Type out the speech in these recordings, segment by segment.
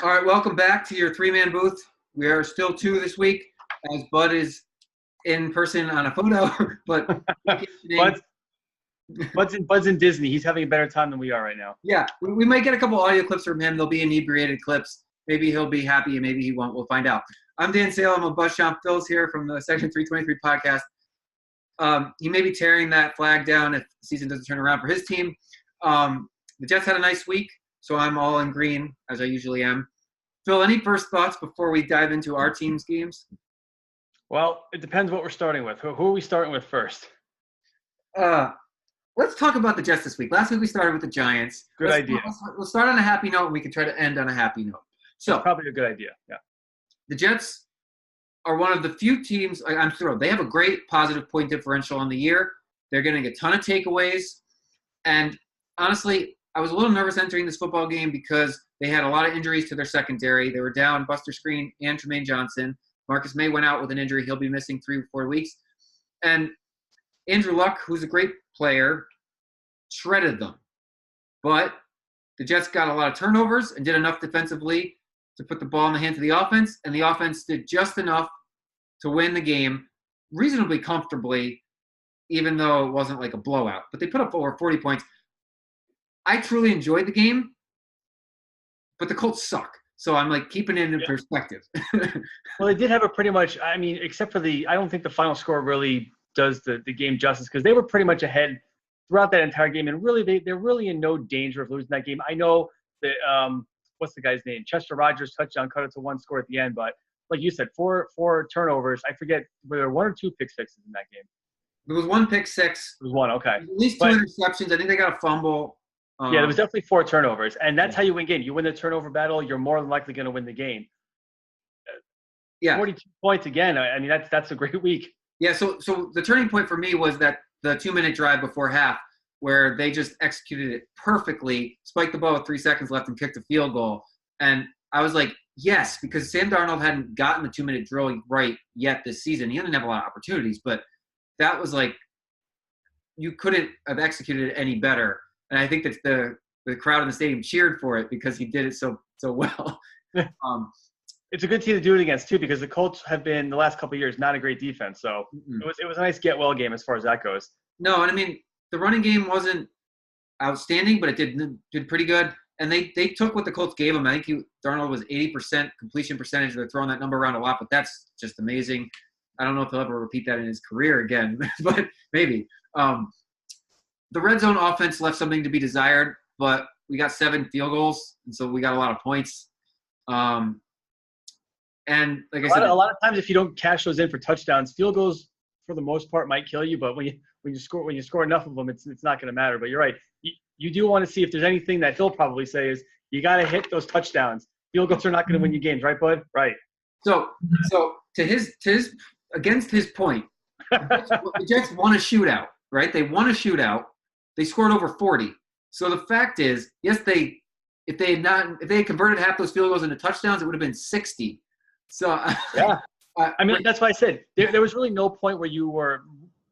All right, welcome back to your three-man booth. We are still two this week, as Bud is in person on a photo, but Bud's, Bud's in Disney. He's having a better time than we are right now. yeah, we might get a couple audio clips from him. They'll be inebriated clips. Maybe he'll be happy and maybe he won't. We'll find out. I'm Dan Salem of BuzzChomp. Phil's here from the Section 323 podcast. He may be tearing that flag down if the season doesn't turn around for his team. The Jets had a nice week, so I'm all in green, as I usually am. Phil, any first thoughts before we dive into our team's games? Well, it depends what we're starting with. Who are we starting with first? Let's talk about the Jets this week. Last week we started with the Giants. Good idea. We'll start on a happy note, and we can try to end on a happy note. So that's probably a good idea. Yeah. The Jets are one of the few teams. I'm thrilled. They have a great positive point differential on the year. They're getting a ton of takeaways, and honestly, I was a little nervous entering this football game because they had a lot of injuries to their secondary. They were down Buster Screen and Tremaine Johnson. Marcus May went out with an injury. He'll be missing 3 or 4 weeks. And Andrew Luck, who's a great player, shredded them. But the Jets got a lot of turnovers and did enough defensively to put the ball in the hands of the offense. And the offense did just enough to win the game reasonably comfortably, even though it wasn't like a blowout. But they put up over 40 points. I truly enjoyed the game, but the Colts suck. So I'm like keeping it in perspective. Well, they did have a pretty much, I mean, except for I don't think the final score really does the game justice because they were pretty much ahead throughout that entire game. And really, they're really in no danger of losing that game. I know that, what's the guy's name? Chester Rogers touchdown cut it to one score at the end. But like you said, four turnovers. I forget whether there were 1 or 2 pick sixes in that game. There was 1 pick six. It was 1, okay. At least 2 interceptions. I think they got a fumble. Yeah, there was definitely 4 turnovers, and that's how you win games. You win the turnover battle, you're more than likely going to win the game. Yeah, 42 points again. I mean, that's a great week. Yeah, so the turning point for me was that the 2-minute drive before half, where they just executed it perfectly, spiked the ball with 3 seconds left, and kicked a field goal. And I was like, yes, because Sam Darnold hadn't gotten the 2-minute drill right yet this season. He didn't have a lot of opportunities, but that was like you couldn't have executed it any better. And I think that the crowd in the stadium cheered for it because he did it so well. It's a good team to do it against too, because the Colts have been the last couple of years not a great defense. So it was a nice get well game as far as that goes. No, and I mean the running game wasn't outstanding, but it did pretty good. And they took what the Colts gave him. I think Darnold was 80% completion percentage. They're throwing that number around a lot, but that's just amazing. I don't know if he'll ever repeat that in his career again, but maybe. The red zone offense left something to be desired, but we got 7 field goals, and so we got a lot of points. And like I said, a lot of times if you don't cash those in for touchdowns, field goals for the most part might kill you. But when you score enough of them, it's not going to matter. But you're right. You do want to see if there's anything that he'll probably say is you got to hit those touchdowns. Field goals are not going to win you games, right, Bud? Right. So to his against his point, the Jets won a shootout, right? They won a shootout. They scored over 40. So the fact is, yes, if they had converted half those field goals into touchdowns, it would have been 60. So yeah, I mean that's why I said there was really no point where you were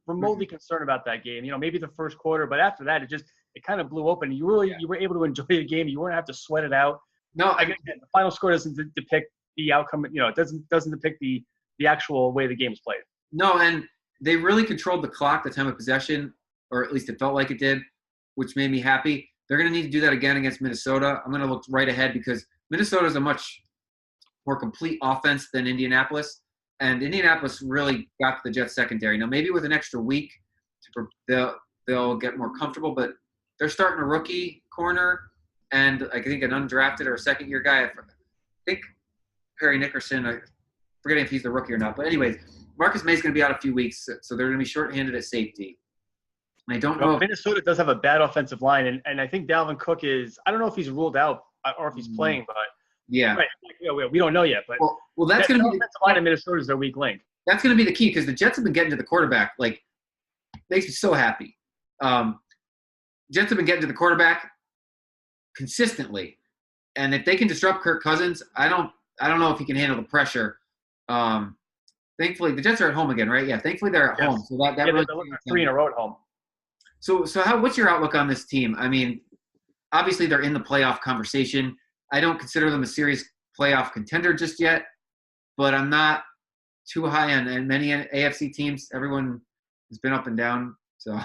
remotely concerned about that game. You know, maybe the first quarter, but after that, it kind of blew open. You were able to enjoy the game. You wouldn't have to sweat it out. No, again, the final score doesn't depict the outcome. You know, it doesn't depict the actual way the game is played. No, and they really controlled the clock, the time of possession. Or at least it felt like it did, which made me happy. They're going to need to do that again against Minnesota. I'm going to look right ahead because Minnesota is a much more complete offense than Indianapolis, and Indianapolis really got to the Jets secondary. Now, maybe with an extra week, they'll get more comfortable, but they're starting a rookie corner and I think an undrafted or a second-year guy. I think Perry Nickerson, I'm forgetting if he's the rookie or not. But anyways, Marcus May is going to be out a few weeks, so they're going to be shorthanded at safety. I don't know. Minnesota does have a bad offensive line, and I think Dalvin Cook is – I don't know if he's ruled out or if he's playing, but yeah. Right, we don't know yet. But well that's going to be – the offensive line of Minnesota is their weak link. That's going to be the key because the Jets have been getting to the quarterback. Like, makes me so happy. Jets have been getting to the quarterback consistently. And if they can disrupt Kirk Cousins, I don't know if he can handle the pressure. Thankfully, the Jets are at home again, right? Yeah, thankfully they're at home. So that really they're looking at 3 in a row at home. So what's your outlook on this team? I mean, obviously they're in the playoff conversation. I don't consider them a serious playoff contender just yet, but I'm not too high on and many AFC teams. Everyone has been up and down. So,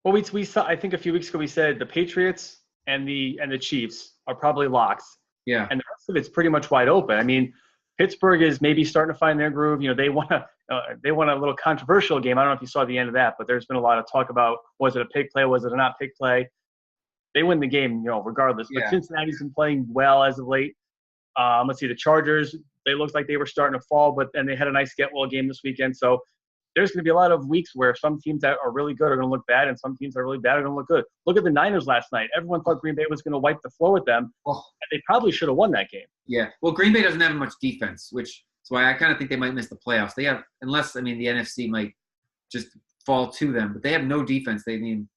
well, we saw. I think a few weeks ago we said the Patriots and the Chiefs are probably locks. yeah, And the rest of it's pretty much wide open. I mean, Pittsburgh is maybe starting to find their groove. You know, they won a little controversial game. I don't know if you saw the end of that, but there's been a lot of talk about, was it a pig play? Was it a not pig play? They win the game, you know, regardless. But yeah. Cincinnati's been playing well as of late. Let's see, the Chargers, they looked like they were starting to fall, but then they had a nice get-well game this weekend. So there's going to be a lot of weeks where some teams that are really good are going to look bad, and some teams that are really bad are going to look good. Look at the Niners last night. Everyone thought Green Bay was going to wipe the floor with them, and they probably should have won that game. Yeah. Well, Green Bay doesn't have much defense, which is why I kind of think they might miss the playoffs. They have, unless, the NFC might just fall to them, but they have no defense. And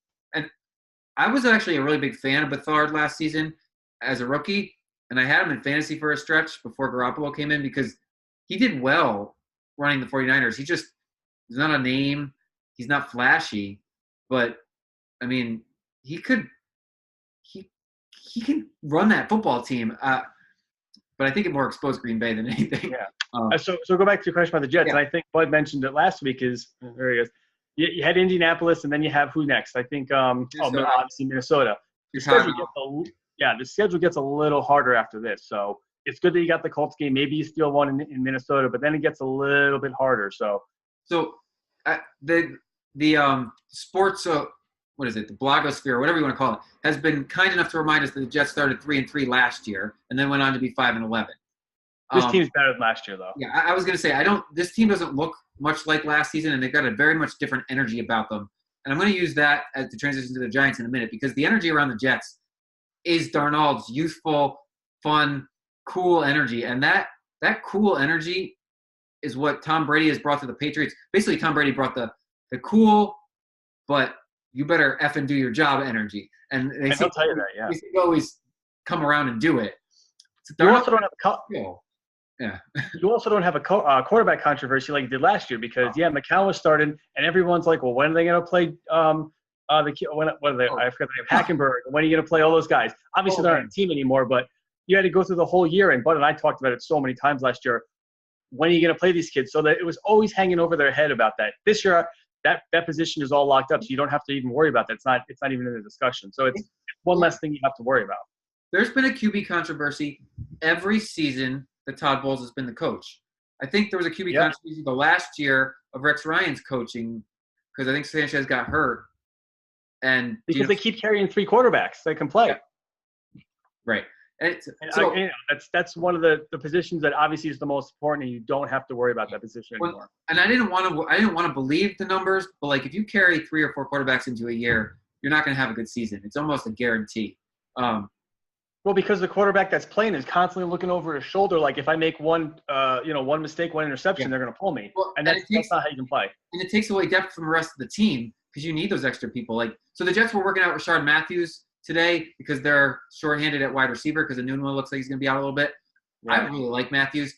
I was actually a really big fan of Bethard last season as a rookie, and I had him in fantasy for a stretch before Garoppolo came in because he did well running the 49ers. He's not a name. He's not flashy, but I mean, he can run that football team. But I think it more exposed Green Bay than anything. Yeah. So go back to your question about the Jets, yeah. and I think Bud mentioned it last week. There he is. You had Indianapolis, and then you have who next? I think obviously Minnesota. The schedule gets a little harder after this. So it's good that you got the Colts game. Maybe you steal one in Minnesota, but then it gets a little bit harder. So the sports what is it, the blogosphere, whatever you want to call it, has been kind enough to remind us that the Jets started 3-3 last year and then went on to be 5-11. This team's better than last year, though. Yeah, I was going to say, this team doesn't look much like last season, and they've got a very much different energy about them. And I'm going to use that as the transition to the Giants in a minute, because the energy around the Jets is Darnold's youthful, fun, cool energy. And that cool energy is what Tom Brady has brought to the Patriots. Basically, Tom Brady brought the cool, but you better effing do your job energy. And they'll tell you that, yeah. They always come around and do it. You also don't have You also don't have a quarterback controversy like you did last year because, McCown was starting, and everyone's like, well, when are they going to play I forget the name, Hackenberg. When are you going to play all those guys? Obviously, they're not on a team anymore, but you had to go through the whole year, and Bud and I talked about it so many times last year. When are you going to play these kids? So that it was always hanging over their head about that. This year, that position is all locked up, so you don't have to even worry about that. It's not even in the discussion. So it's one less thing you have to worry about. There's been a QB controversy every season that Todd Bowles has been the coach. I think there was a QB controversy the last year of Rex Ryan's coaching because I think Sanchez got hurt. And because they keep carrying three quarterbacks that can play. Yeah. Right. That's one of the positions that obviously is the most important, and you don't have to worry about that position anymore. And I didn't want to believe the numbers, but like if you carry 3 or 4 quarterbacks into a year, you're not going to have a good season. It's almost a guarantee. Well, because the quarterback that's playing is constantly looking over his shoulder, like if I make one mistake, one interception, they're going to pull me, and that's not how you can play. And it takes away depth from the rest of the team because you need those extra people. So the Jets were working out Rashard Matthews today because they're shorthanded at wide receiver because Enunwa looks like he's going to be out a little bit. Right. I really like Matthews.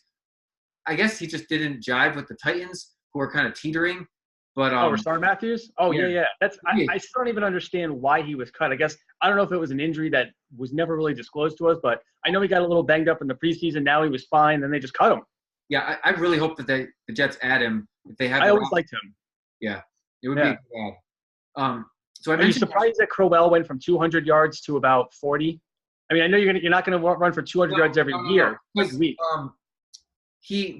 I guess he just didn't jive with the Titans, who are kind of teetering. But Rashard Matthews? Oh, yeah. I still don't even understand why he was cut. I guess I don't know if it was an injury that was never really disclosed to us, but I know he got a little banged up in the preseason. Now he was fine. Then they just cut him. Yeah, I really hope that the Jets add him if they have. I always liked him. Yeah, it would be bad. So Are you surprised that Crowell went from 200 yards to about 40? I mean, I know you're not going to run for 200 yards every year, every week.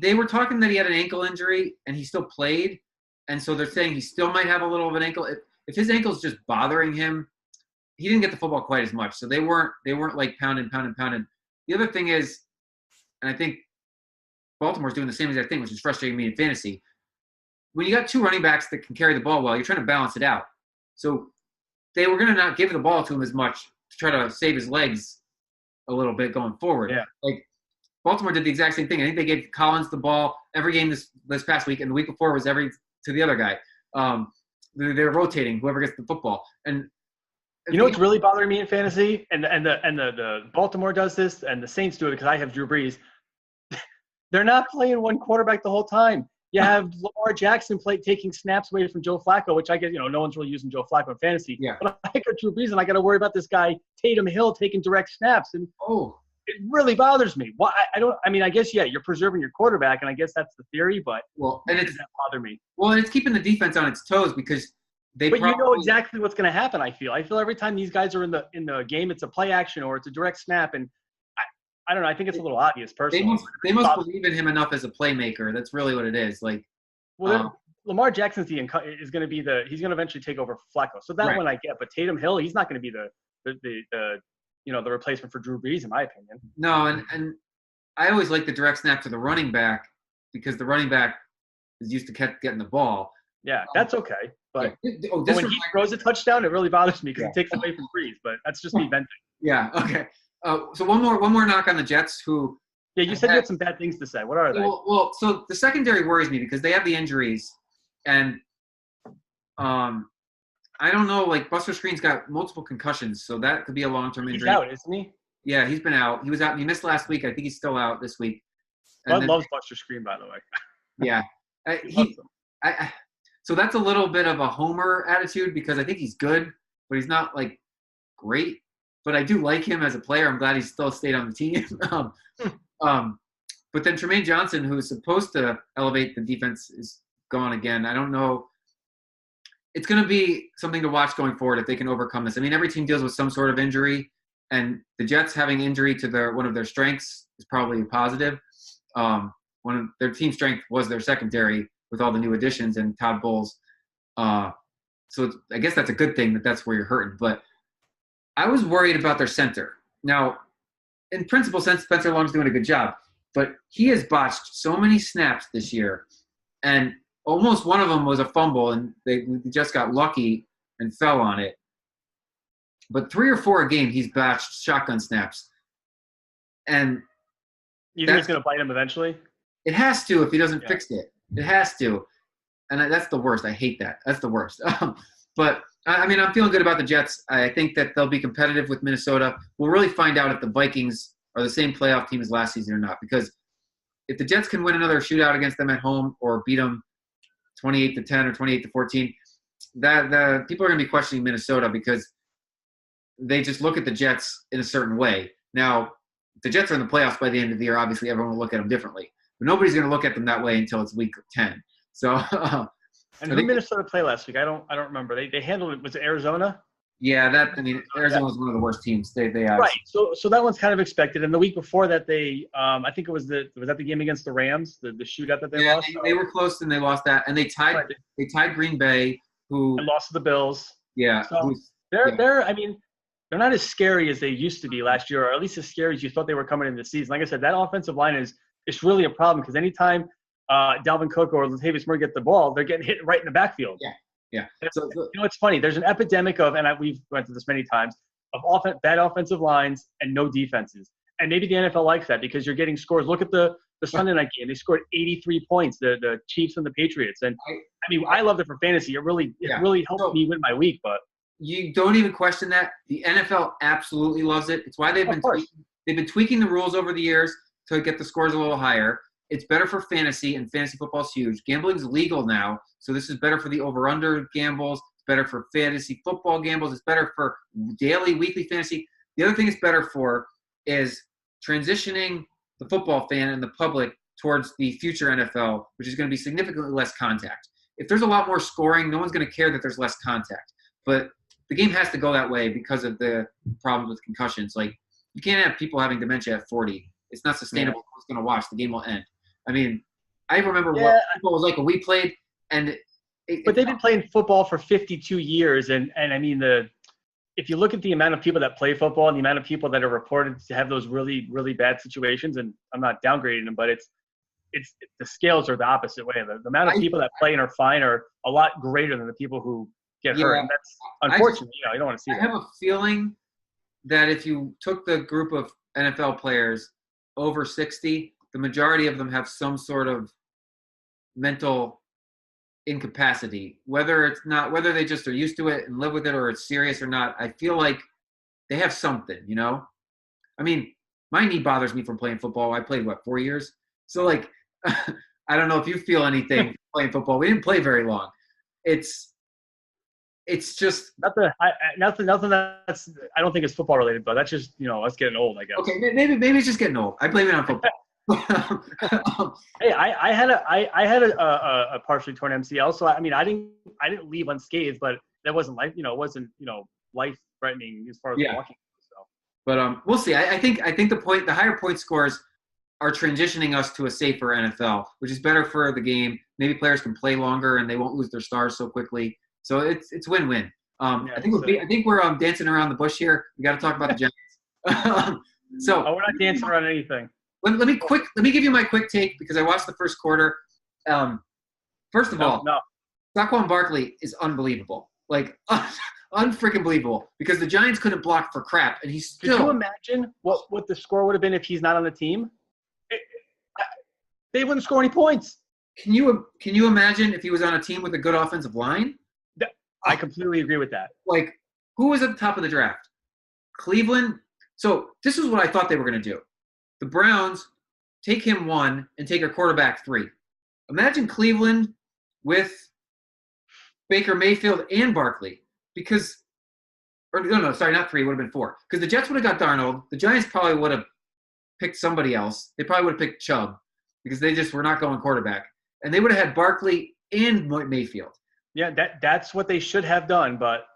They were talking that he had an ankle injury and he still played, and so they're saying he still might have a little of an ankle. If his ankle's just bothering him, he didn't get the football quite as much, so they weren't like pounding. The other thing is, and I think Baltimore's doing the same exact thing, which is frustrating me in fantasy. When you got 2 running backs that can carry the ball well, you're trying to balance it out. So they were going to not give the ball to him as much to try to save his legs a little bit going forward. Yeah. Like Baltimore did the exact same thing. I think they gave Collins the ball every game this past week, and the week before was every to the other guy. They're rotating whoever gets the football. And you know what's really bothering me in fantasy, and the Baltimore does this, and the Saints do it because I have Drew Brees. They're not playing one quarterback the whole time. You have Lamar Jackson taking snaps away from Joe Flacco, which I guess, no one's really using Joe Flacco in fantasy. Yeah. But I got Drew Brees, and I got to worry about this guy, Tatum Hill, taking direct snaps. And It really bothers me. Why? I don't. I mean, I guess yeah, you're preserving your quarterback, and I guess that's the theory. But Well, and does that bother me? well, and it's keeping the defense on its toes because they But you probably know exactly what's going to happen. I feel. I feel every time these guys are in the game, it's a play action or it's a direct snap, and I don't know. I think it's a little obvious, personally. they must believe in him enough as a playmaker. That's really what it is. Like, Well, Lamar Jackson's is going to be he's going to eventually take over Flacco. So that right. one I get. But Tatum Hill, he's not going to be the replacement for Drew Brees, in my opinion. No, and I always like the direct snap to the running back because the running back is used to getting the ball. Yeah, that's okay. But when he throws a touchdown, it really bothers me because it takes away from Brees. But that's just me venting. Yeah. Okay. So one more knock on the Jets, who. Yeah, you said you had some bad things to say. What are they? Well, so the secondary worries me because they have the injuries, and I don't know. Like Buster Screen's got multiple concussions, so that could be a long-term injury. He's out, isn't he? Yeah, he's been out. He was out. He missed last week. I think he's still out this week. Bud loves Buster Screen, by the way. Yeah, so that's a little bit of a homer attitude because I think he's good, but he's not like great. But I do like him as a player. I'm glad he's still stayed on the team. But then Tremaine Johnson, who is supposed to elevate the defense, is gone again. I don't know. It's going to be something to watch going forward if they can overcome this. I mean, every team deals with some sort of injury, and the Jets having injury to one of their strengths is probably a positive. One of their team strength was their secondary with all the new additions and Todd Bowles. So I guess that's a good thing that's where you're hurting. But I was worried about their center. Now, in principle, Spencer Long's doing a good job, but he has botched so many snaps this year, and almost one of them was a fumble, and they just got lucky and fell on it. But 3 or 4 a game, he's botched shotgun snaps. And you think it's going to bite him eventually? It has to if he doesn't fix it. It has to. And that's the worst. I hate that. That's the worst. But, I mean, I'm feeling good about the Jets. I think that they'll be competitive with Minnesota. We'll really find out if the Vikings are the same playoff team as last season or not. Because if the Jets can win another shootout against them at home or beat them 28-10 or 28-14, that people are going to be questioning Minnesota because they just look at the Jets in a certain way. Now, if the Jets are in the playoffs by the end of the year, obviously everyone will look at them differently. But nobody's going to look at them that way until it's week 10. So, and who did Minnesota play last week? I don't remember. They handled it. Was it Arizona? Yeah, Arizona was one of the worst teams. They right. So that one's kind of expected. And the week before that, I think it was that the game against the Rams, the shootout that they lost. They were close and they lost that, and they tied. Right. They tied Green Bay, who and lost to the Bills. Yeah. So they're. I mean, they're not as scary as they used to be last year, or at least as scary as you thought they were coming into the season. Like I said, that offensive line it's really a problem because anytime Dalvin Cook or Latavius Murray get the ball, they're getting hit right in the backfield. Yeah. So, it's funny. There's an epidemic of, and we've went through this many times, of bad offensive lines and no defenses. And maybe the NFL likes that because you're getting scores. Look at the Sunday night game. They scored 83 points, the Chiefs and the Patriots. And, I mean, I loved it for fantasy. It really helped me win my week. But you don't even question that. The NFL absolutely loves it. It's why they've been tweaking the rules over the years to get the scores a little higher. It's better for fantasy, and fantasy football is huge. Gambling is legal now, so this is better for the over-under gambles. It's better for fantasy football gambles. It's better for daily, weekly fantasy. The other thing it's better for is transitioning the football fan and the public towards the future NFL, which is going to be significantly less contact. If there's a lot more scoring, no one's going to care that there's less contact. But the game has to go that way because of the problems with concussions. Like, you can't have people having dementia at 40. It's not sustainable. No one's going to watch. The game will end. I mean, I remember what football was like when we played, and but they've been playing football for 52 years, and I mean if you look at the amount of people that play football and the amount of people that are reported to have those really, really bad situations, and I'm not downgrading them, but it's the scales are the opposite way. The amount of people that play and are fine are a lot greater than the people who get hurt. And that's unfortunate. You don't want to see that. I have a feeling that if you took the group of NFL players over 60, the majority of them have some sort of mental incapacity, whether they just are used to it and live with it or it's serious or not. I feel like they have something, I mean, my knee bothers me from playing football. I played 4 years. So like, I don't know if you feel anything playing football. We didn't play very long. it's just nothing that's I don't think it's football related, but that's just us getting old, I guess. okay. Maybe it's just getting old. I blame it on football. Hey, I had a partially torn MCL, so I mean I didn't leave unscathed, but that wasn't life threatening as far as Yeah. walking. So. But we'll see. I think the higher point scores are transitioning us to a safer NFL, which is better for the game. Maybe players can play longer and they won't lose their stars so quickly. So it's win-win. I think we're dancing around the bush here. We got to talk about the Giants. So we're not dancing around anything. Let me give you my quick take because I watched the first quarter. First of all, Saquon Barkley is unbelievable. Like unfreaking believable because the Giants couldn't block for crap and he's still. Could you imagine what the score would have been if he's not on the team? They wouldn't score any points. Can you imagine if he was on a team with a good offensive line? I completely agree with that. Like, who was at the top of the draft? Cleveland. So this is what I thought they were going to do. The Browns take him 1 and take a quarterback 3. Imagine Cleveland with Baker Mayfield and Barkley not 3. It would have been 4 because the Jets would have got Darnold. The Giants probably would have picked somebody else. They probably would have picked Chubb because they just were not going quarterback, and they would have had Barkley and Mayfield. Yeah, that's what they should have done, but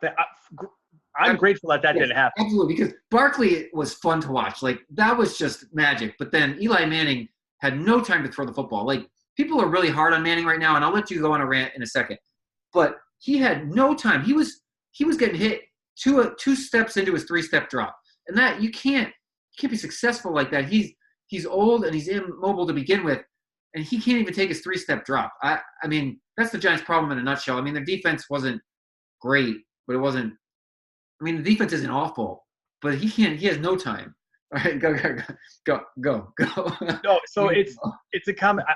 I'm grateful that didn't happen. Absolutely, because Barkley was fun to watch. Like, that was just magic. But then Eli Manning had no time to throw the football. Like, people are really hard on Manning right now, and I'll let you go on a rant in a second. But he had no time. He was getting hit two steps into his 3-step drop. And that you can't be successful like that. He's old and he's immobile to begin with, and he can't even take his 3-step drop. I mean, that's the Giants' problem in a nutshell. I mean, their defense wasn't great, but it wasn't – I mean, the defense isn't awful, but he has no time. All right, go. No, so it's a comment.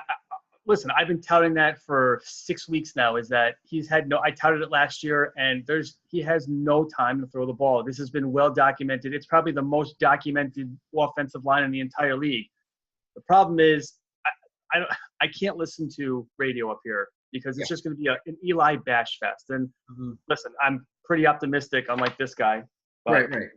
Listen, I've been touting that for 6 weeks now, is that I touted it last year, and he has no time to throw the ball. This has been well documented. It's probably the most documented offensive line in the entire league. The problem is I can't listen to radio up here because it's just going to be an Eli bash fest. And listen, I'm pretty optimistic, unlike this guy. But Right.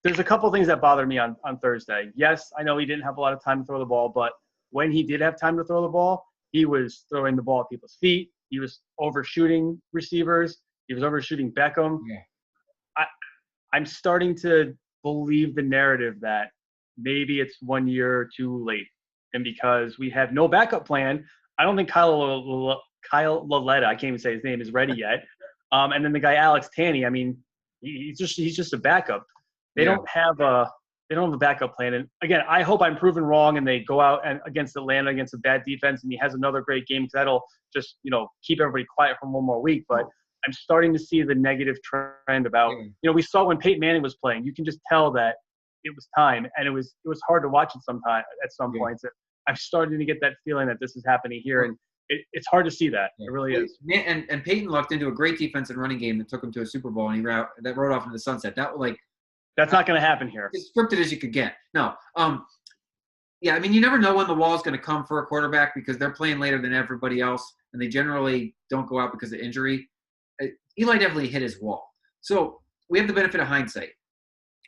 There's a couple things that bothered me on Thursday. Yes, I know he didn't have a lot of time to throw the ball, but when he did have time to throw the ball, he was throwing the ball at people's feet. He was overshooting receivers. He was overshooting Beckham. Yeah. I'm starting to believe the narrative that maybe it's 1 year too late. And because we have no backup plan, I don't think Kyle Laletta, I can't even say his name, is ready yet. And then the guy Alex Tanney, I mean, he's just a backup. They don't have a backup plan. And again, I hope I'm proven wrong and they go out and against Atlanta against a bad defense and he has another great game because that'll just keep everybody quiet for one more week. But I'm starting to see the negative trend about we saw when Peyton Manning was playing. You can just tell that it was time, and it was hard to watch at some points. I'm starting to get that feeling that this is happening here, and it's hard to see that. It really is. And Peyton lucked into a great defense and running game that took him to a Super Bowl, and that rode off into the sunset. That's not going to happen here. As scripted as you could get. No. I mean, you never know when the wall is going to come for a quarterback because they're playing later than everybody else, and they generally don't go out because of injury. Eli definitely hit his wall. So we have the benefit of hindsight.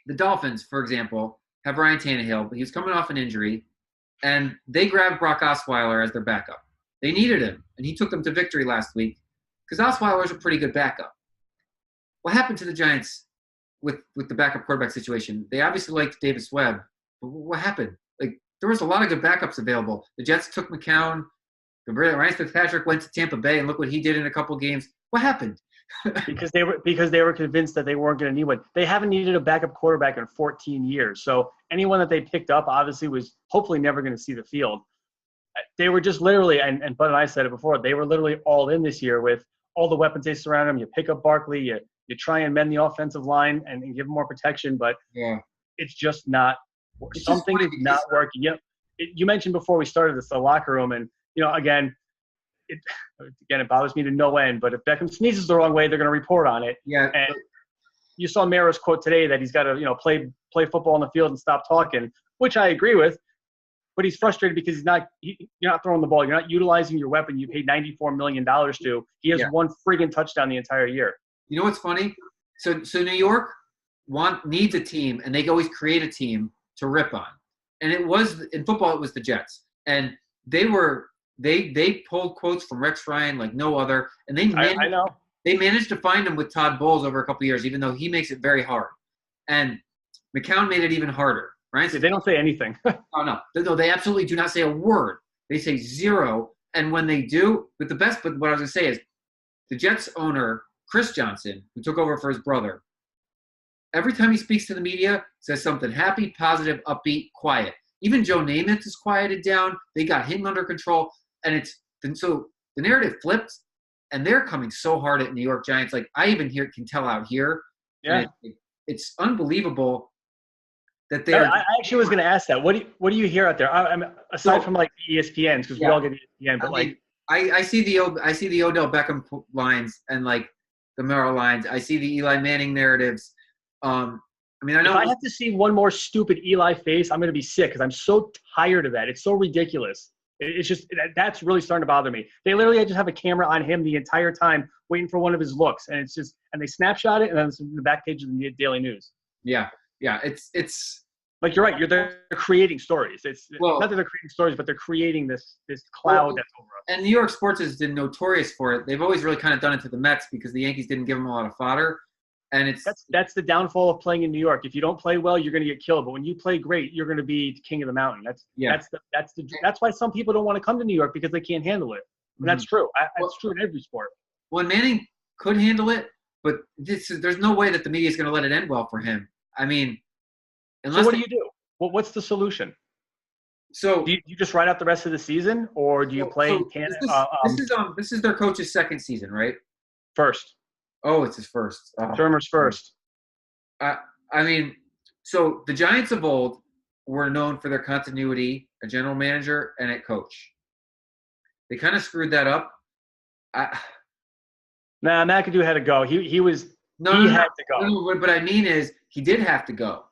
The Dolphins, for example, have Ryan Tannehill, but he's coming off an injury, and they grabbed Brock Osweiler as their backup. They needed him, and he took them to victory last week because Osweiler's a pretty good backup. What happened to the Giants with the backup quarterback situation? They obviously liked Davis Webb, but what happened? There was a lot of good backups available. The Jets took McCown. Ryan Fitzpatrick went to Tampa Bay, and look what he did in a couple games. What happened? because they were convinced that they weren't going to need one. They haven't needed a backup quarterback in 14 years. So anyone that they picked up obviously was hopefully never going to see the field. They were just literally, and Bud and I said it before, they were literally all in this year with all the weapons they surround them. You pick up Barkley, you try and mend the offensive line and give them more protection, but it's just not – something is not working. You mentioned before we started this, the locker room, and, again, it bothers me to no end, but if Beckham sneezes the wrong way, they're going to report on it. Yeah. And you saw Mara's quote today that he's got to, play football on the field and stop talking, which I agree with. but he's frustrated because you're not throwing the ball. You're not utilizing your weapon you paid $94 million to. He has one friggin' touchdown the entire year. You know what's funny? So New York needs a team, and they always create a team to rip on. And it was in football, it was the Jets, and they pulled quotes from Rex Ryan like no other, and I know they managed to find him with Todd Bowles over a couple of years, even though he makes it very hard. And McCown made it even harder. Right? They don't say anything. Oh no, they absolutely do not say a word. They say zero, and when they do, but what I was going to say is, the Jets owner Chris Johnson, who took over for his brother, every time he speaks to the media, says something happy, positive, upbeat, quiet. Even Joe Namath is quieted down. They got him under control, and so the narrative flipped, and they're coming so hard at New York Giants. Like I even can tell out here. Yeah, it's unbelievable that they're. I actually was going to ask that. What do you hear out there? Aside from like the ESPNs, because we all get ESPN, but I see the Odell Beckham lines and like the Merrill lines. I see the Eli Manning narratives. I know if I have to see one more stupid Eli face, I'm going to be sick because I'm so tired of that. It's so ridiculous. It's just that's really starting to bother me. They literally just have a camera on him the entire time, waiting for one of his looks, and they snapshot it, and then it's in the back page of the Daily News. Yeah, it's like you're right. They're creating stories. Not that they're creating stories, but they're creating this cloud that's over us. And New York sports has been notorious for it. They've always really kind of done it to the Mets because the Yankees didn't give them a lot of fodder. And that's the downfall of playing in New York. If you don't play well, you're going to get killed. But when you play great, you're going to be the king of the mountain. That's why some people don't want to come to New York because they can't handle it. And that's true. It's true in every sport. Well, Manning could handle it, but there's no way that the media is going to let it end well for him. I mean, so what do you do? What's the solution? So do you just ride out the rest of the season, or do you play? This is their coach's second season, right? First. Oh, it's his first. Shermer's first. So the Giants of old were known for their continuity, a general manager and a coach. They kind of screwed that up. McAdoo had to go. He had to go. No, what I mean is he did have to go.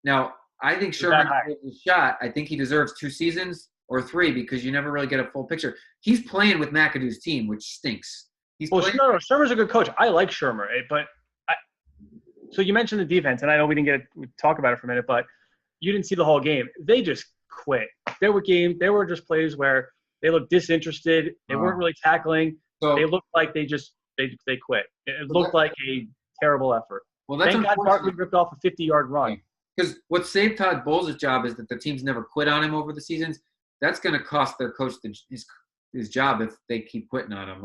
Now, I think Sherman deserves a shot. I think he deserves 2 seasons or 3 because you never really get a full picture. He's playing with McAdoo's team, which stinks. Shermer's a good coach. I like Shermer, so you mentioned the defense, and I know we didn't talk about it for a minute, but you didn't see the whole game. They just quit. There were just plays where they looked disinterested. They weren't really tackling. They looked like they quit. It looked like a terrible effort. Well, that's thank God Barkley ripped off a 50-yard run. Because what saved Todd Bowles' job is that the teams never quit on him over the seasons. That's going to cost their coach his job if they keep quitting on him.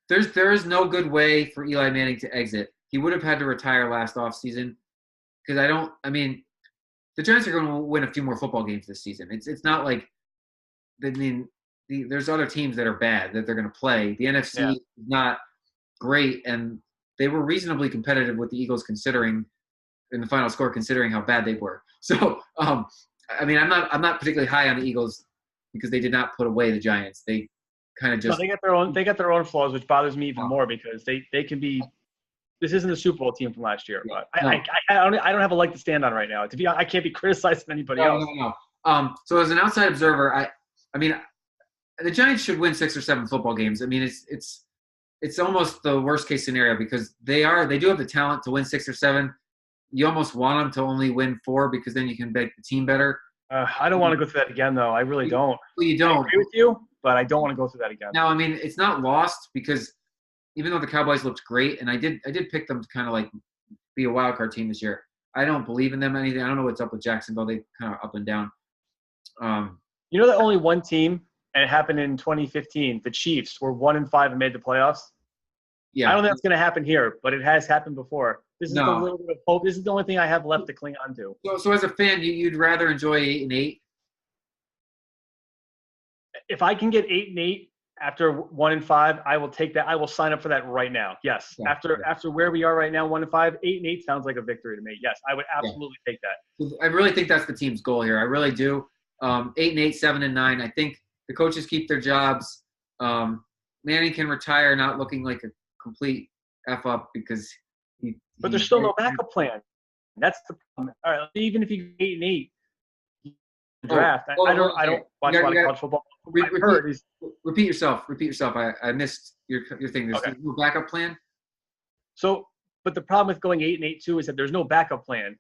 There is no good way for Eli Manning to exit. He would have had to retire last offseason because the Giants are going to win a few more football games this season. It's not like there's other teams that are bad that they're going to play. The NFC is not great, and they were reasonably competitive with the Eagles in the final score considering how bad they were. So I'm not particularly high on the Eagles because they did not put away the Giants. They kind of just they got their own flaws, which bothers me even more because they can be. This isn't the Super Bowl team from last year, but I don't have a leg to stand on right now. I can't be criticizing anybody else. No. So as an outside observer, the Giants should win 6 or 7 football games. It's almost the worst case scenario because they do have the talent to win 6 or 7. You almost want them to only win 4 because then you can make the team better. I don't want to go through that again, though. I really don't. Well, you don't. I agree with you, but I don't want to go through that again. Now, it's not lost because even though the Cowboys looked great, and I did pick them to kind of like be a wild card team this year. I don't believe in them anything. I don't know what's up with Jacksonville. They kind of up and down. You know that only one team, and it happened in 2015. The Chiefs were 1-5 and made the playoffs. Yeah, I don't think that's going to happen here, but it has happened before. This is a little bit of hope. This is the only thing I have left to cling on to. So as a fan, you'd rather enjoy 8-8? If I can get 8-8 after 1-5, I will take that. I will sign up for that right now. Yes. Yeah, after where we are right now, 1-5, 8-8 sounds like a victory to me. Yes, I would absolutely take that. I really think that's the team's goal here. I really do. 8-8, 7-9. I think the coaches keep their jobs. Manning can retire not looking like a complete F up because but there's still no backup plan. That's the problem. All right, even if you get 8-8, the draft. I don't watch a lot of college football. Repeat yourself. I missed your thing. There's no backup plan. So, but the problem with going 8-8-2 is that there's no backup plan.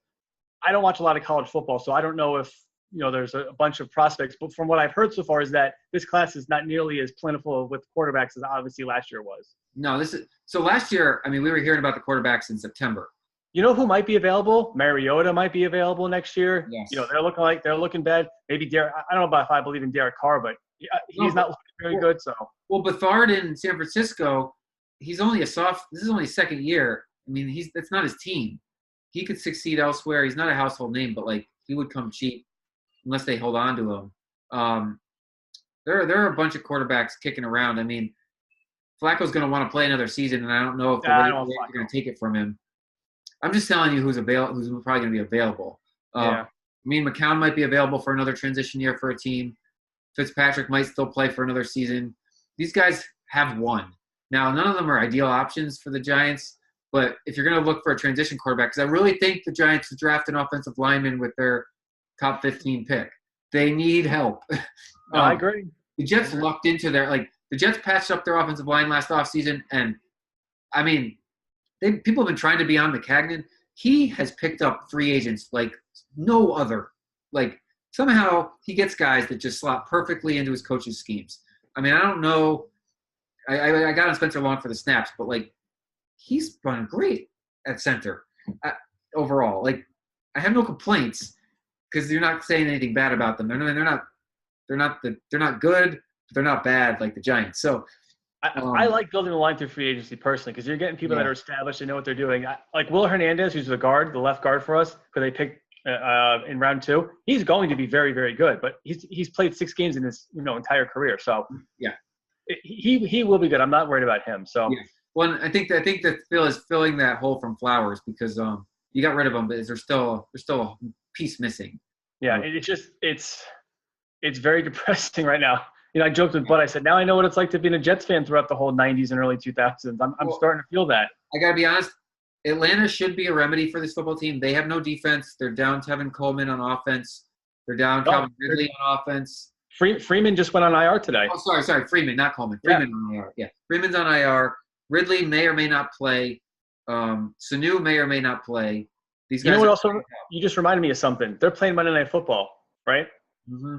I don't watch a lot of college football, so I don't know if there's a bunch of prospects. But from what I've heard so far is that this class is not nearly as plentiful with quarterbacks as obviously last year was. No, so last year. I mean, we were hearing about the quarterbacks in September. You know who might be available? Mariota might be available next year. Yes. They're looking bad. Maybe Derek. I don't know if I believe in Derek Carr, but he's not looking very good. So. Well, Bethard in San Francisco, he's only this is only his second year. I mean, that's not his team. He could succeed elsewhere. He's not a household name, but he would come cheap unless they hold on to him. There are a bunch of quarterbacks kicking around. I mean, Flacco's going to want to play another season, and I don't know if they're going to take it from him. I'm just telling you who's probably going to be available. I mean, McCown might be available for another transition year for a team. Fitzpatrick might still play for another season. These guys have won. Now, none of them are ideal options for the Giants, but if you're going to look for a transition quarterback, because I really think the Giants should draft an offensive lineman with their top 15 pick. They need help. I agree. The Jets lucked into the Jets patched up their offensive line last offseason, and, I mean, people have been trying to be on McCagnon. He has picked up free agents like no other. Somehow he gets guys that just slot perfectly into his coach's schemes. I mean, I don't know. I got on Spencer Long for the snaps, but he's run great at center overall. I have no complaints because you're not saying anything bad about them. They're not good, but they're not bad like the Giants. So. I like building the line through free agency personally because you're getting people that are established, they know what they're doing. Like Will Hernandez, who's the left guard for us, who they picked in round 2. He's going to be very, very good, but he's played 6 games in his entire career, so he will be good. I'm not worried about him. So well, I think that Phil is filling that hole from Flowers because you got rid of him, but there's still a piece missing. Yeah, it's very depressing right now. I joked with Bud. I said, now I know what it's like to be a Jets fan throughout the whole 90s and early 2000s. I'm starting to feel that. I got to be honest. Atlanta should be a remedy for this football team. They have no defense. They're down Tevin Coleman on offense. They're down Calvin Ridley on offense. Freeman just went on IR today. Oh, sorry. Freeman, not Coleman. Freeman on IR. Yeah. Freeman's on IR. Ridley may or may not play. Sanu may or may not play. These guys. You just reminded me of something. They're playing Monday Night Football, right? Mm-hmm.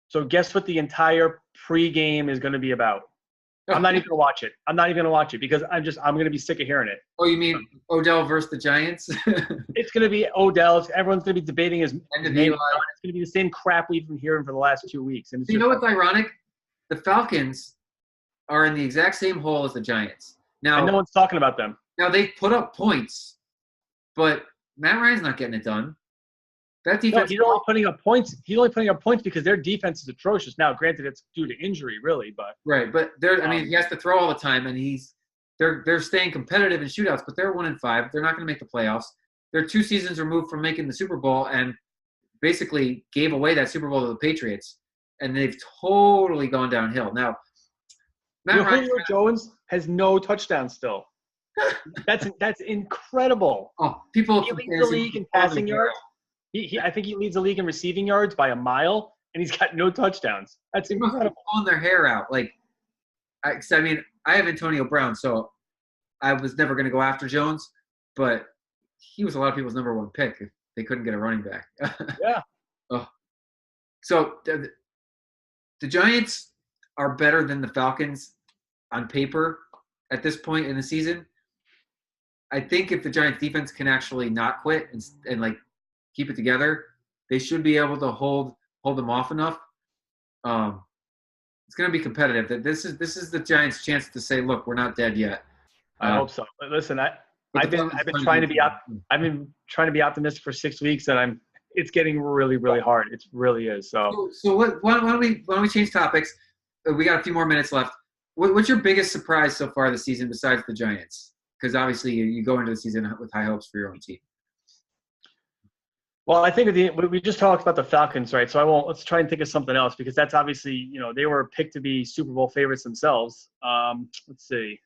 So guess what the entire pregame is going to be about? I'm not even going to watch it. I'm not even going to watch it because I'm going to be sick of hearing it. Oh, you mean Odell versus the Giants? It's going to be Odell. Everyone's going to be debating his name. It's going to be the same crap we've been hearing for the last 2 weeks. And you know what's ironic? The Falcons are in the exact same hole as the Giants. Now, and no one's talking about them. Now, they put up points, but Matt Ryan's not getting it done. That defense. He's only putting up points. He's only putting up points because their defense is atrocious. Now, granted, it's due to injury, really, but right. But he has to throw all the time, and they're staying competitive in shootouts. But they're 1-5. They're not going to make the playoffs. They're 2 seasons removed from making the Super Bowl, and basically gave away that Super Bowl to the Patriots, and they've totally gone downhill. Now, Julio Jones has no touchdowns still. That's incredible. Oh, people he leads the league in passing yards. I think he leads the league in receiving yards by a mile, and he's got no touchdowns. That's incredible. Pulling their hair out. I have Antonio Brown, so I was never going to go after Jones, but he was a lot of people's number 1 pick if they couldn't get a running back. Yeah. So the Giants are better than the Falcons on paper at this point in the season. I think if the Giants defense can actually not quit and keep it together, they should be able to hold them off enough. It's going to be competitive. This is the Giants' chance to say, "Look, we're not dead yet." I hope so. Listen, I've been trying to be optimistic for 6 weeks, and it's getting really, really hard. It really is. So why don't we change topics? We got a few more minutes left. What's your biggest surprise so far this season besides the Giants? Because obviously you go into the season with high hopes for your own team. Well, I think we just talked about the Falcons, right? So let's try and think of something else because that's obviously, they were picked to be Super Bowl favorites themselves. Let's see.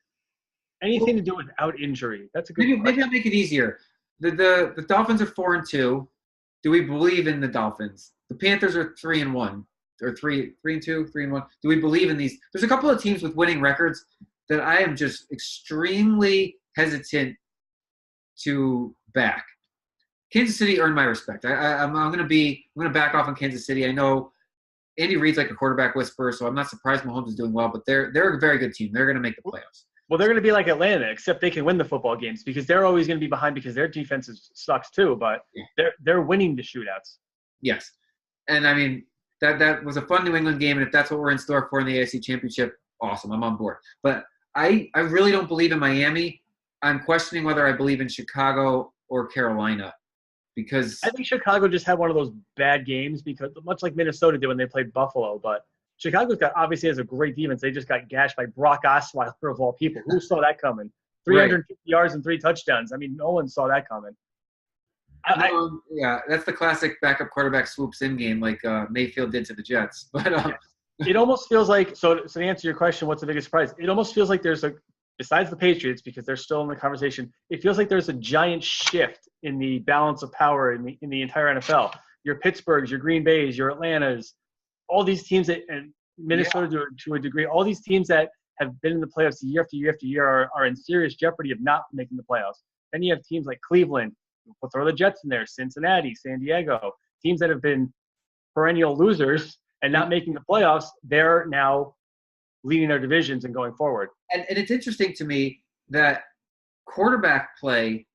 Anything to do without injury? That's a good question. Maybe I'll make it easier. The Dolphins are 4-2. Do we believe in the Dolphins? The Panthers are 3-1 or 3-2, 3-1. Do we believe in these? There's a couple of teams with winning records that I am just extremely hesitant to back. Kansas City earned my respect. I'm going to back off on Kansas City. I know Andy Reid's like a quarterback whisperer, so I'm not surprised Mahomes is doing well, but they're a very good team. They're going to make the playoffs. Well, they're going to be like Atlanta, except they can win the football games because they're always going to be behind because their defense sucks too, but they're winning the shootouts. Yes. And I mean, that was a fun New England game, and if that's what we're in store for in the AFC Championship, awesome. I'm on board. But I really don't believe in Miami. I'm questioning whether I believe in Chicago or Carolina because I think Chicago just had one of those bad games because much like Minnesota did when they played Buffalo, but Chicago's obviously has a great defense. They just got gashed by Brock Osweiler of all people. Who saw that coming? 350 yards and 3 touchdowns. I mean, no one saw that coming. Yeah, that's the classic backup quarterback swoops in game like Mayfield did to the Jets. But it almost feels like so to answer your question, what's the biggest surprise? It almost feels like there's besides the Patriots because they're still in the conversation. It feels like there's a giant shift in the balance of power in the entire NFL. Your Pittsburghs, your Green Bays, your Atlantas, all these teams and Minnesota to a degree, all these teams that have been in the playoffs year after year after year are in serious jeopardy of not making the playoffs. Then you have teams like Cleveland, we'll throw the Jets in there, Cincinnati, San Diego, teams that have been perennial losers and not making the playoffs. They're now leading their divisions and going forward. And it's interesting to me that quarterback play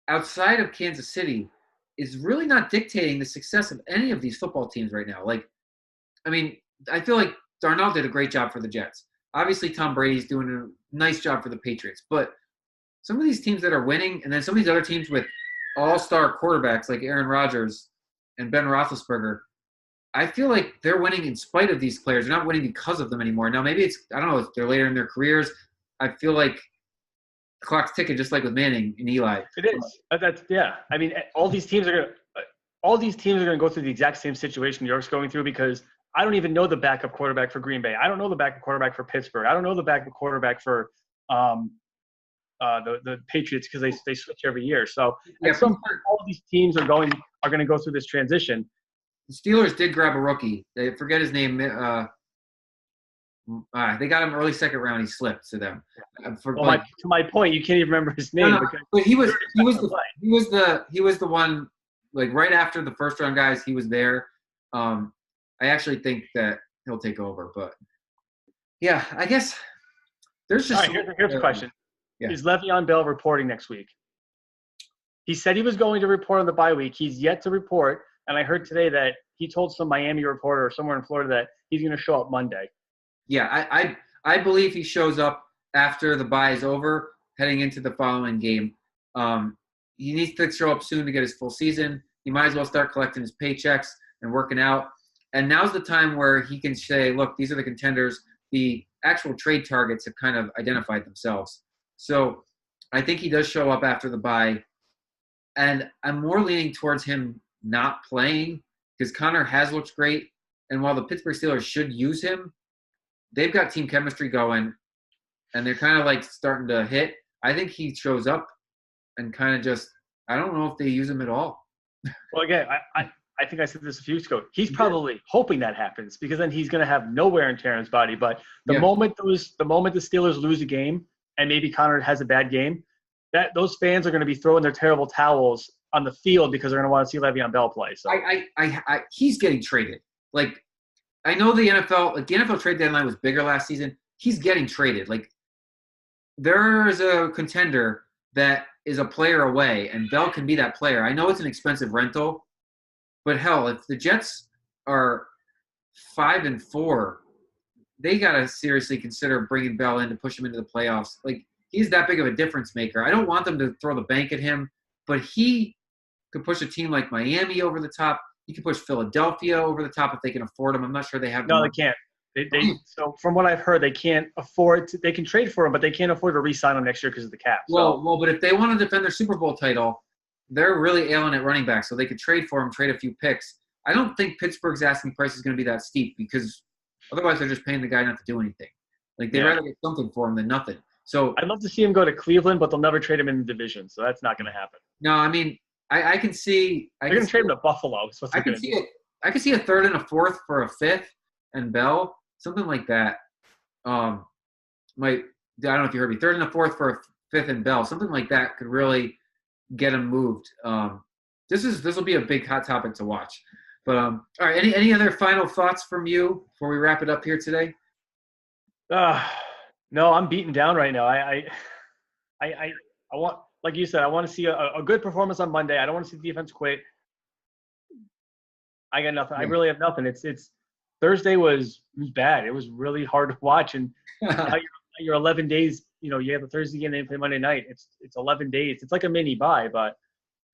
outside of Kansas City is really not dictating the success of any of these football teams right now. Like, I mean, I feel like Darnold did a great job for the Jets. Obviously, Tom Brady's doing a nice job for the Patriots. But some of these teams that are winning, and then some of these other teams with all-star quarterbacks like Aaron Rodgers and Ben Roethlisberger, I feel like they're winning in spite of these players. They're not winning because of them anymore. Now, maybe it's, I don't know, if they're later in their careers. I feel like the clock's ticking just like with Manning and Eli. It is. That's yeah. I mean, all these teams are gonna go through the exact same situation New York's going through because I don't even know the backup quarterback for Green Bay. I don't know the backup quarterback for Pittsburgh. I don't know the backup quarterback for the Patriots because they switch every year. So at some point, all of these teams are going to go through this transition. The Steelers did grab a rookie. They forget his name. They got him early second round. He slipped to them. To my point, you can't even remember his name. No, but he was the one like right after the first round guys. He was there. I actually think that he'll take over. But yeah, I guess there's just. All right, here's a question. Yeah. Is Le'Veon Bell reporting next week? He said he was going to report on the bye week. He's yet to report. And I heard today that he told some Miami reporter or somewhere in Florida that he's going to show up Monday. Yeah, I believe he shows up after the bye is over, heading into the following game. He needs to show up soon to get his full season. He might as well start collecting his paychecks and working out. And now's the time where he can say, look, these are the contenders. The actual trade targets have kind of identified themselves. So I think he does show up after the bye. And I'm more leaning towards him not playing because Connor has looked great. And while the Pittsburgh Steelers should use him, they've got team chemistry going and they're kind of like starting to hit. I think he shows up and kind of just, I don't know if they use him at all. Well, again, I think I said this a few weeks ago. He's probably hoping that happens because then he's going to have no wear and tear in his body. But the moment the Steelers lose a game and maybe Connor has a bad game, that those fans are going to be throwing their terrible towels on the field because they're going to want to see Le'Veon Bell play. So he's getting traded. Like, I know the NFL trade deadline was bigger last season. He's getting traded. Like, there's a contender that is a player away, and Bell can be that player. I know it's an expensive rental, but hell, if the Jets are 5-4, they got to seriously consider bringing Bell in to push him into the playoffs. Like, he's that big of a difference maker. I don't want them to throw the bank at him, but he could push a team like Miami over the top. He could push Philadelphia over the top if they can afford him. I'm not sure they have. No, they can't. So from what I've heard, they can't afford to. They can trade for him, but they can't afford to re-sign him next year because of the cap. Well, but if they want to defend their Super Bowl title, they're really ailing at running back, so they could trade for him, trade a few picks. I don't think Pittsburgh's asking price is going to be that steep because otherwise they're just paying the guy not to do anything. Like, they'd rather get something for him than nothing. So I'd love to see him go to Cleveland, but they'll never trade him in the division, so that's not going to happen. No, I mean, I can see. They're going to trade him to Buffalo. So I can see it. I can see a third and a fourth for a fifth and Bell, something like that. I don't know if you heard me. Third and a fourth for a fifth and Bell, something like that could really get him moved. This will be a big hot topic to watch. But all right, any other final thoughts from you before we wrap it up here today? No, I'm beaten down right now. I want, like you said, I want to see a good performance on Monday. I don't want to see the defense quit. I got nothing. I really have nothing. It's Thursday was bad. It was really hard to watch, and now you're 11 days. You have the Thursday game, then you play Monday night. It's 11 days. It's like a mini bye, but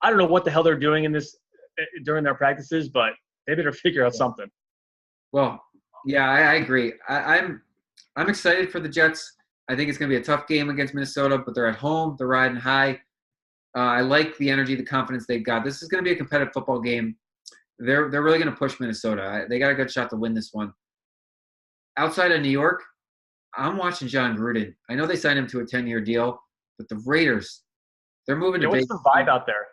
I don't know what the hell they're doing in this during their practices, but they better figure out something. Well, yeah, I agree. I'm excited for the Jets. I think it's going to be a tough game against Minnesota, but they're at home. They're riding high. I like the energy, the confidence they've got. This is going to be a competitive football game. They're really going to push Minnesota. They got a good shot to win this one. Outside of New York, I'm watching John Gruden. I know they signed him to a 10-year deal, but the Raiders, they're moving to What's the vibe out there?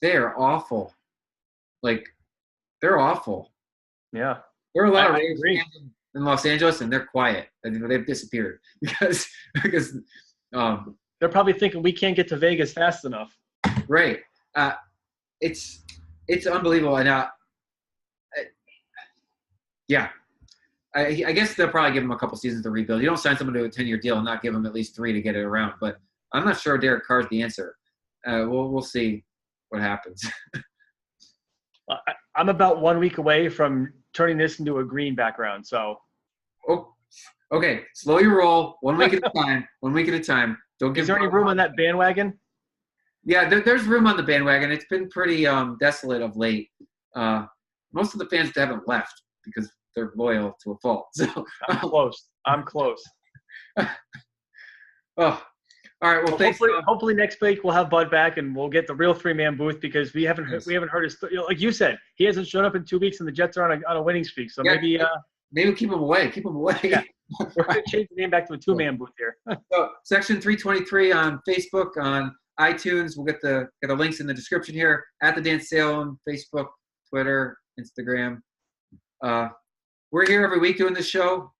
They are awful. They're awful. Yeah. There are a lot of Raiders fans in Los Angeles, and they're quiet. They've disappeared because they're probably thinking we can't get to Vegas fast enough. Right. It's unbelievable. And yeah, I guess they'll probably give him a couple seasons to rebuild. You don't sign someone to a 10-year deal and not give them at least 3 to get it around. But I'm not sure Derek Carr's the answer. We'll see what happens. I'm about 1 week away from turning this into a green background. So. Oh, okay. Slow your roll. 1 week at a time. 1 week at a time. Don't give. Is there any room on that bandwagon? Yeah, there's room on the bandwagon. It's been pretty desolate of late. Most of the fans haven't left because they're loyal to a fault. So I'm close. Oh, all right. Well, thanks. Hopefully next week we'll have Bud back and we'll get the real 3-man booth because we haven't heard his. Like you said, he hasn't shown up in 2 weeks and the Jets are on a winning streak. So maybe keep him away. Keep him away. Yeah. We're going to change the name back to a 2-man booth here. So Section 323 on Facebook, on iTunes. We'll get the links in the description here. At the Dan Salem, Facebook, Twitter, Instagram. We're here every week doing this show.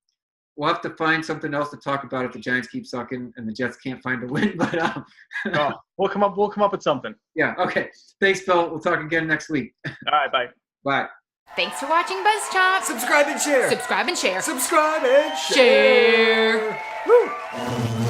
We'll have to find something else to talk about if the Giants keep sucking and the Jets can't find a win. But we'll come up with something. Yeah. Okay. Thanks, Phil. We'll talk again next week. All right. Bye. Bye. Thanks for watching BuzzChomp. Subscribe and share. Subscribe and share. Subscribe and share. Share. Woo.